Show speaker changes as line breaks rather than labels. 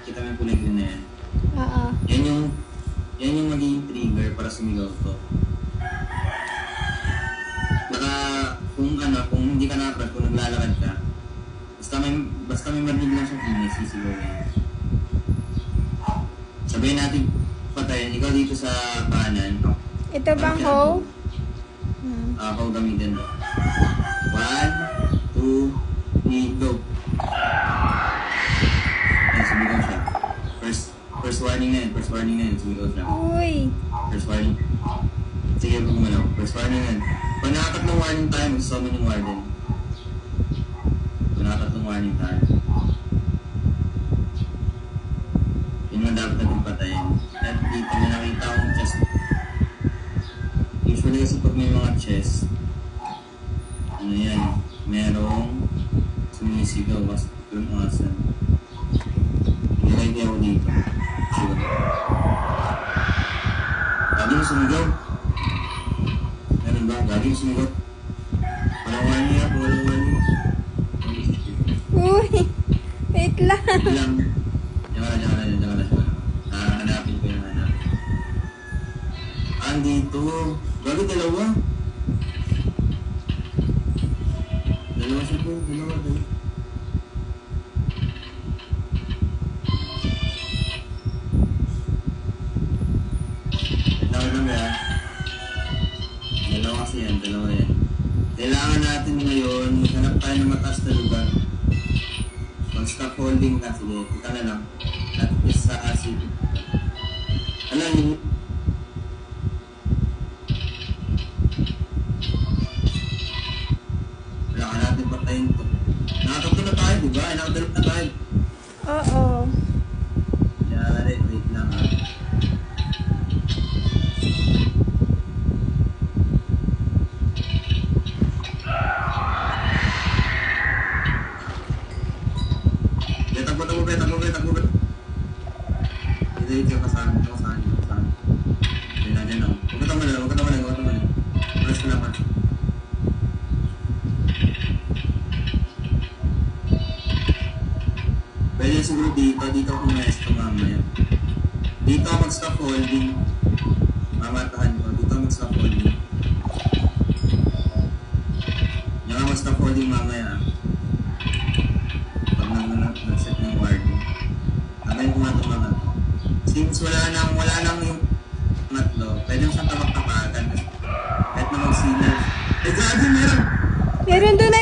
Kita mo yung kulay green na yan.
Oo.
Yan yung magiging trigger para sumigaw to. Baka kung hindi ka nakakrad, kung naglalakad ka, basta may marinig lang siyang ingay, sisigaw yan. Sabihin natin patayin, ikaw dito sa kanan.
Ito bang hoe?
Ako gamitin mo. 1, 2, 3, go! Ayan, sumigaw siya. First warning na yun, sumigaw siya.
Uy.
First warning. Sige, bumalaw. First warning yan. Pag nakatatlong warning tayo, mag-summon yung warden. Pag nakatatlong warning tayo. Yun nga dapat natin patayin. At dito na nakita akong chest. Usually kasi pag may mga chest, ano yan, merong sumisigaw kasi yung asan. Nilagay ako dito. Sure. Lagi mo sumigaw. Meron ba? Lagi mo sumigaw. Walang warning yan, walang warning.
Uy. Wait lang.
Wait lang. Diyan ka na. Hanapin ko yung hanapin. Andito. Bago dalawa. Dalawa siya po. Dalawa. Tawag lang ba? Dalawa kasi yan. Dalawa yan. Kailangan natin ngayon maghanap tayo ng mataas na lugar. Mag-stop holding ka. Sige, kita na lang. At isa acid. Alam niyo, kailangan natin patayin to. Nakatatlo na tayo, diba? Nakadalap na tayo.
Oo.
Yari, wait lang ha. Takbo. Dito kasama. Dyan ako. Huwag ka tamalan. Press ko lang ha. Pwede siguro dito ako maestro mamaya. Dito ako mag-stop holding. Mamatahan ko. Dito ako mag-stop holding. Yan ako mag-stop holding mamaya. Pag nag-set ng warning. Tabayin ko nga itong mga to. Since wala nang yung matlo, pwede mo siyang tapak-tapakan. Kahit na mag-signal. Eh, grabe meron!
Meron doon